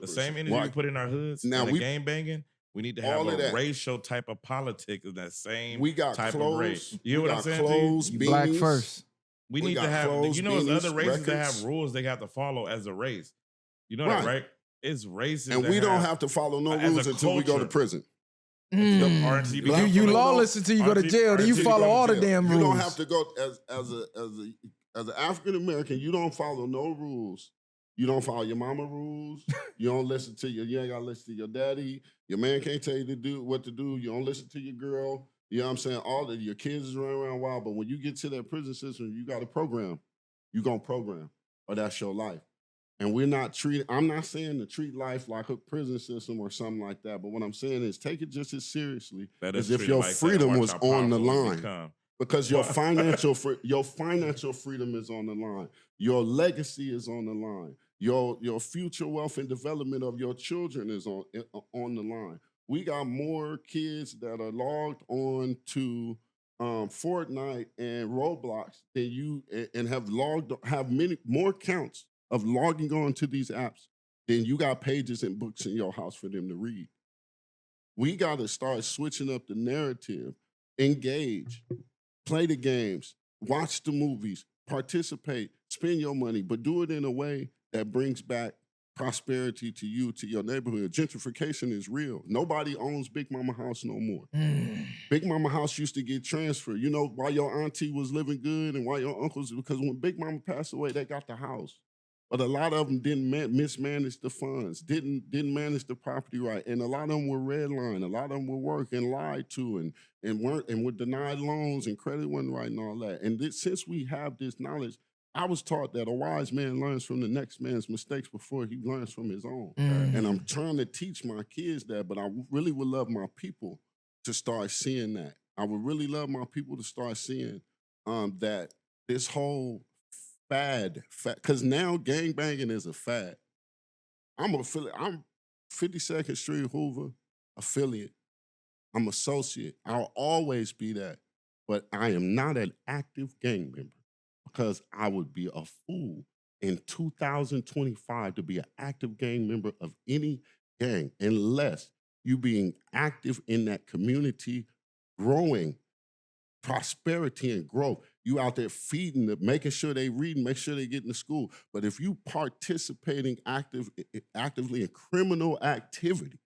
The same energy we put in our hoods now and the gang banging. We need to have a racial type of politics of that same type of race. You know what I'm saying? Clothes, beanies, black first. We need to have, clothes, there's other races that have rules they have to follow as a race. You know that, right? It's races. And we don't have to follow no rules until we go to prison. You lawless until you go to jail. Then you follow all the damn rules. You don't have to go as an African American. You don't follow no rules. You don't follow your mama rules. You don't listen to you ain't gotta listen to your daddy. Your man can't tell you to do what to do. You don't listen to your girl. You know what I'm saying? All of your kids is running around wild. But when you get to that prison system, you got a program. You gonna program, or that's your life. And we're not treating. I'm not saying to treat life like a prison system or something like that. But what I'm saying is take it just as seriously as if your freedom was on the line. Because your financial freedom is on the line. Your legacy is on the line. Your future wealth and development of your children is on the line. We got more kids that are logged on to Fortnite and Roblox than you and have many more counts of logging on to these apps than you got pages and books in your house for them to read. We got to start switching up the narrative, engage, play the games, watch the movies, participate, spend your money, but do it in a way that brings back prosperity to you, to your neighborhood. Gentrification is real. Nobody owns Big Mama House no more. Big Mama House used to get transferred. You know why your auntie was living good and why your uncles, because when Big Mama passed away, they got the house. But a lot of them didn't mismanage the funds, didn't manage the property right. And a lot of them were redlined. A lot of them were worked and lied to and were denied loans and credit wasn't right and all that. And since we have this knowledge, I was taught that a wise man learns from the next man's mistakes before he learns from his own. And I'm trying to teach my kids that, but I really would love my people to start seeing that. I would really love my people to start seeing that this whole fad, because now gangbanging is a fad. I'm 52nd Street Hoover affiliate. I'm associate. I'll always be that. But I am not an active gang member because I would be a fool in 2025 to be an active gang member of any gang unless you being active in that community, growing prosperity and growth. You out there feeding them, making sure they read, make sure they get into school. But if you participating actively in criminal activity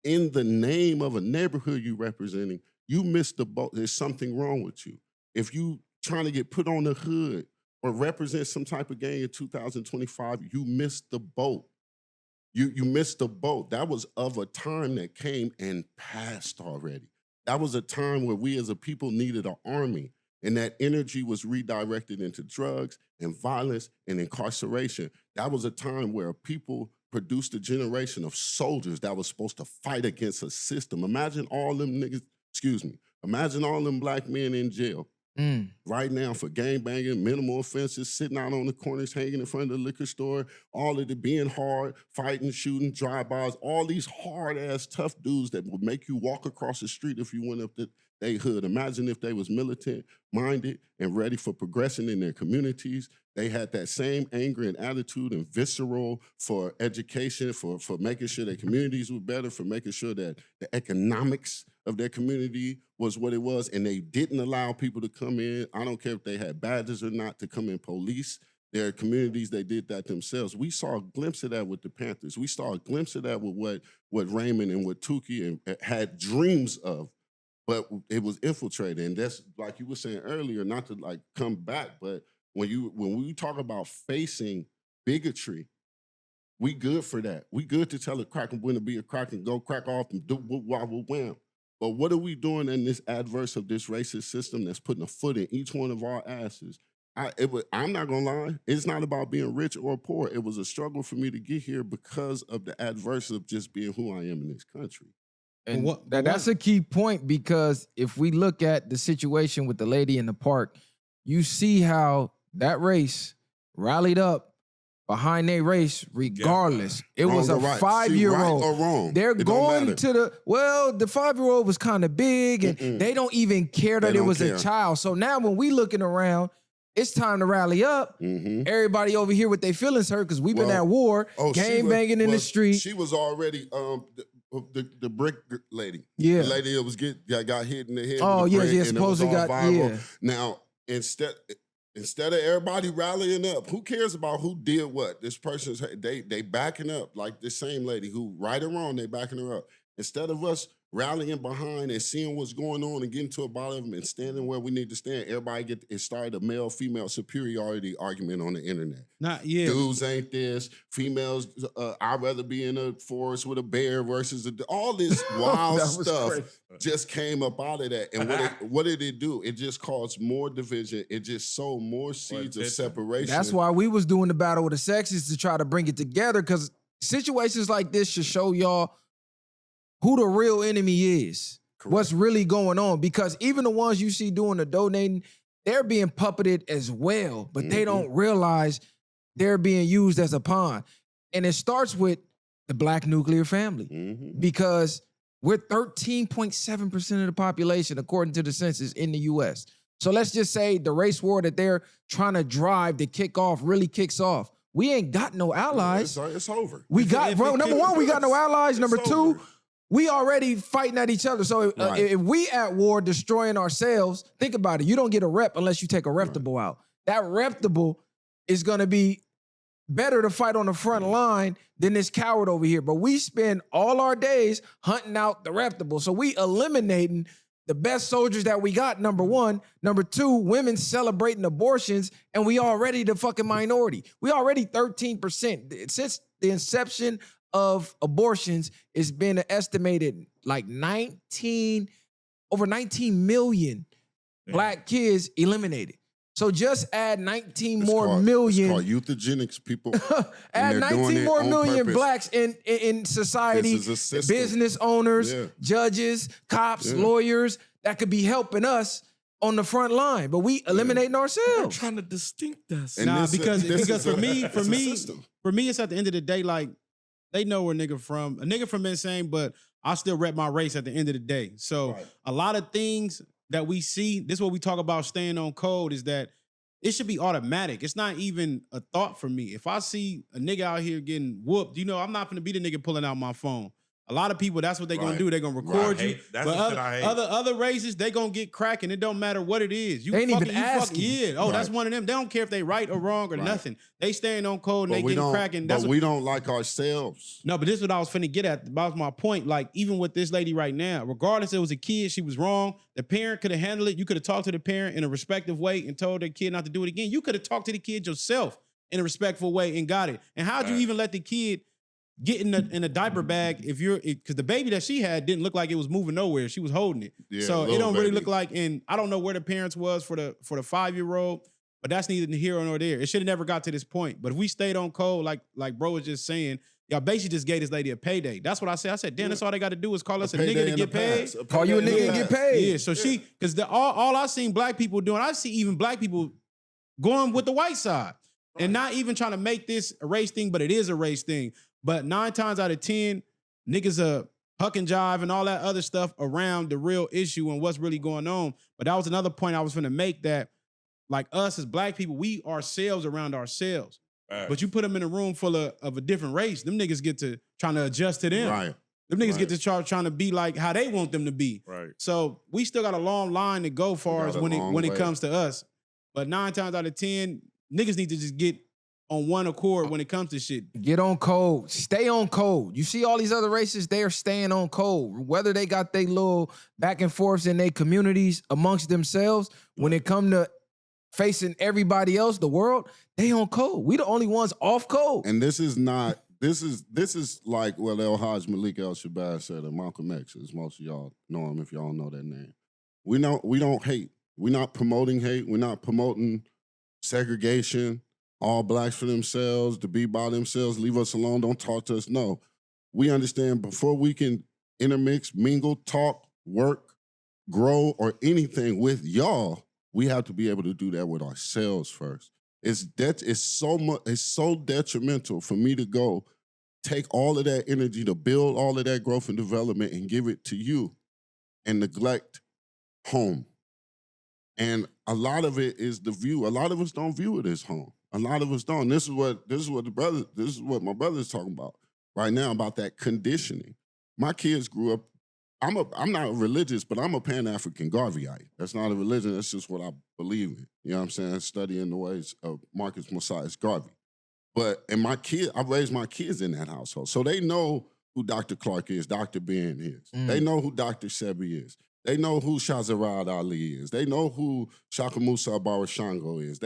in the name of a neighborhood you representing, you missed the boat. There's something wrong with you. If you trying to get put on the hood or represent some type of gang in 2025, you missed the boat. You missed the boat. That was of a time that came and passed already. That was a time where we as a people needed an army, and that energy was redirected into drugs and violence and incarceration. That was a time where people produced a generation of soldiers that was supposed to fight against a system. Imagine all them niggas, imagine all them black men in jail right now for gangbanging, minimal offenses, sitting out on the corners, hanging in front of the liquor store, all of it being hard, fighting, shooting, drive-bys, all these hard-ass tough dudes that would make you walk across the street if you went up to their hood. Imagine if they was militant-minded and ready for progression in their communities. They had that same anger and attitude and visceral for education, for making sure their communities were better, for making sure that the economics of their community was what it was, and they didn't allow people to come in. I don't care if they had badges or not to come in police their communities. They did that themselves. We saw a glimpse of that with the Panthers. We saw a glimpse of that with what Raymond and what Tukey had dreams of, but it was infiltrated. And that's, like you were saying earlier, not to like come back, but when we talk about facing bigotry, we good for that. We good to tell a crack and when to be a crack and go crack off and do wham. But what are we doing in this adverse of this racist system that's putting a foot in each one of our asses? I'm not gonna lie, it's not about being rich or poor. It was a struggle for me to get here because of the adverse of just being who I am in this country. And that's a key point, because if we look at the situation with the lady in the park, you see how that race rallied up behind their race regardless. It was a 5-year-old. Right or wrong. They're going to the 5-year-old was kind of big, and they don't even care that it was a child. So now when we looking around, it's time to rally up. Everybody over here with their feelings hurt because we've been at war, gang banging in the street. She was already the brick lady. Yeah. The lady that was got hit in the head. Oh, with a brick, yeah, supposedly got viral. Yeah. Now, instead of everybody rallying up, who cares about who did what? This person's they backing up, like this same lady who, right or wrong, they backing her up. Instead of us rallying behind and seeing what's going on and getting to the bottom of them and standing where we need to stand, everybody it started a male-female superiority argument on the internet. Dudes ain't this, females, I'd rather be in a forest with a bear versus all this wild stuff crazy. Just came up out of that. And what did it do? It just caused more division. It just sowed more seeds of separation. That's why we was doing the battle of the sexes, to try to bring it together, because situations like this should show y'all who the real enemy is. Correct. What's really going on. Because even the ones you see doing the donating, they're being puppeted as well, but they don't realize they're being used as a pawn. And it starts with the Black nuclear family, because we're 13.7% of the population, according to the census in the US. So let's just say the race war that they're trying to drive to kick off really kicks off. We ain't got no allies. It's over. We got, bro, number one, we got no allies. Number two, we already fighting at each other. So if we at war destroying ourselves, think about it. You don't get a rep unless you take a reputable out. That reputable is going to be better to fight on the front line than this coward over here. But we spend all our days hunting out the reputable. So we eliminating the best soldiers that we got, number one. Number two, women celebrating abortions, and we already the fucking minority. We already 13%. Since the inception of abortions, it's been an estimated like over 19 million Black kids eliminated. So just add 19 more million. It's called euthogenics, people. Add 19 more million purpose. Blacks in society, business owners, judges, cops, lawyers, that could be helping us on the front line, but we eliminating ourselves. They're trying to distinct us. Because for me, it's at the end of the day, like, they know where a nigga from insane, but I still rep my race at the end of the day. So a lot of things that we see, this is what we talk about staying on code, is that it should be automatic. It's not even a thought for me. If I see a nigga out here getting whooped, I'm not gonna be the nigga pulling out my phone. A lot of people, that's what they're gonna do. They're gonna record you. That's but other races, they gonna get cracking. It don't matter what it is. They ain't even asking. Yeah. That's one of them. They don't care if they right or wrong or nothing. They staying on code and they getting cracking. But we don't like ourselves. No, but this is what I was finna get at. That was my point. Like, even with this lady right now, regardless if it was a kid, she was wrong. The parent could have handled it. You could have talked to the parent in a respectful way and told the kid not to do it again. You could have talked to the kid yourself in a respectful way and got it. And how'd you even let the kid get in a diaper bag because the baby that she had didn't look like it was moving nowhere. She was holding it. Yeah, so it don't really look like, and I don't know where the parents was for the 5-year-old, but that's neither here nor there. It should have never got to this point. But if we stayed on code, like bro was just saying, y'all basically just gave this lady a payday. That's what I said. I said, damn, that's all they got to do is call us a nigga to get paid. Call you a nigga and get paid. Yeah, so because all I seen Black people doing, I see even Black people going with the white side and not even trying to make this a race thing, but it is a race thing. But 9 times out of 10, niggas are huck and jive and all that other stuff around the real issue and what's really going on. But that was another point I was going to make, that like us as Black people, we ourselves around ourselves. But you put them in a room full of a different race, them niggas get to trying to adjust to them. Right. Them niggas get to trying to be like how they want them to be. Right. So we still got a long line to go far as when it comes to us. But 9 times out of 10, niggas need to just get on one accord when it comes to shit. Get on code. Stay on code. You see all these other races, they are staying on code. Whether they got their little back and forths in their communities amongst themselves, when it come to facing everybody else, the world, they on code. We the only ones off code. And this is not, this is like what El Hajj Malik El Shabazz said at Malcolm X, as most of y'all know him if y'all don't know that name. We don't hate. We're not promoting hate. We're not promoting segregation. All Blacks for themselves, to be by themselves, leave us alone, don't talk to us. No, we understand before we can intermix, mingle, talk, work, grow, or anything with y'all, we have to be able to do that with ourselves first. It's so detrimental for me to go take all of that energy to build all of that growth and development and give it to you and neglect home. And a lot of it is the view. A lot of us don't view it as home. A lot of us don't. This is what my brother's talking about right now, about that conditioning. My kids grew up. I'm not religious, but I'm a Pan-African Garveyite. That's not a religion. That's just what I believe in. You know what I'm saying? Studying the ways of Marcus Mosiah Garvey. I raised my kids in that household. So they know who Dr. Clark is, Dr. Ben is. They know who Dr. Sebi is. They know who Shahrazad Ali is. They know who Shaka Musa Barashango is.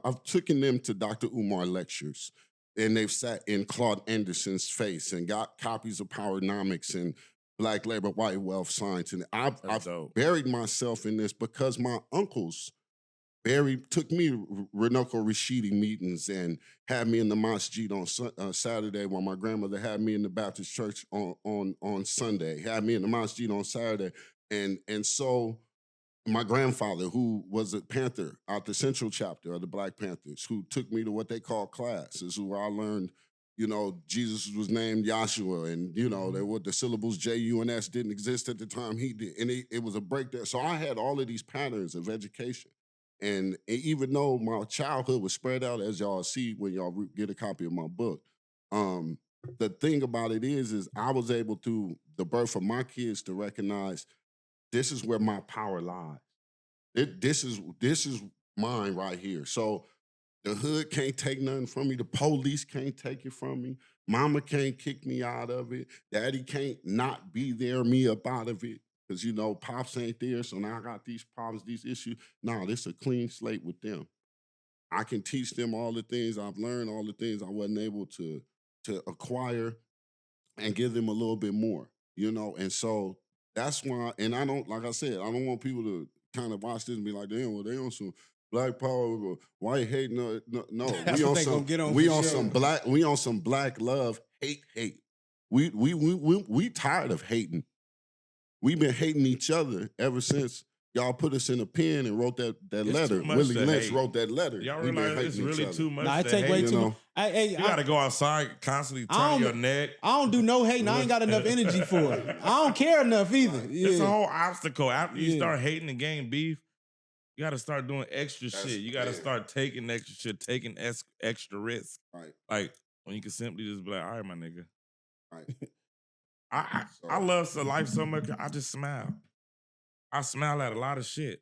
I've taken them to Dr. Umar lectures, and they've sat in Claude Anderson's face and got copies of Powernomics and Black Labor, White Wealth Science. And I've buried myself in this because my uncles took me to Renoko Rashidi meetings and had me in the masjid on Saturday, while my grandmother had me in the Baptist church on Sunday, had me in the masjid on Saturday. And so my grandfather, who was a Panther out the Central chapter of the Black Panthers, who took me to what they call class, is where I learned, Jesus was named Yahshua, and, the syllables J, U, and S didn't exist at the time he did. And it was a breakdown. So I had all of these patterns of education. And even though my childhood was spread out, as y'all see when y'all get a copy of my book, the thing about it is I was able, through the birth of my kids, to recognize this is where my power lies. This is mine right here. So the hood can't take nothing from me. The police can't take it from me. Mama can't kick me out of it. Daddy can't not be there, me up out of it. Because, Pops ain't there, so now I got these problems, these issues. No, this is a clean slate with them. I can teach them all the things I've learned, all the things I wasn't able to acquire, and give them a little bit more, And so that's why, and I don't, like I said, I don't want people to kind of watch this and be like, damn, well, they on some black power, white hate. No. We on some black love, hate. We tired of hating. We've been hating each other ever since y'all put us in a pen and wrote that letter. Willie Lynch wrote that letter. Y'all realize it's really too much. I take way too much. You gotta go outside, constantly turn your neck. I don't do no hating. I ain't got enough energy for it. I don't care enough either. Yeah. It's a whole obstacle. After you start hating and getting beef, you gotta start doing extra shit. You gotta start taking extra shit, taking extra risk. Right. Like when you can simply just be like, all right, my nigga. Right. I love life so much. I just smile. I smile at a lot of shit.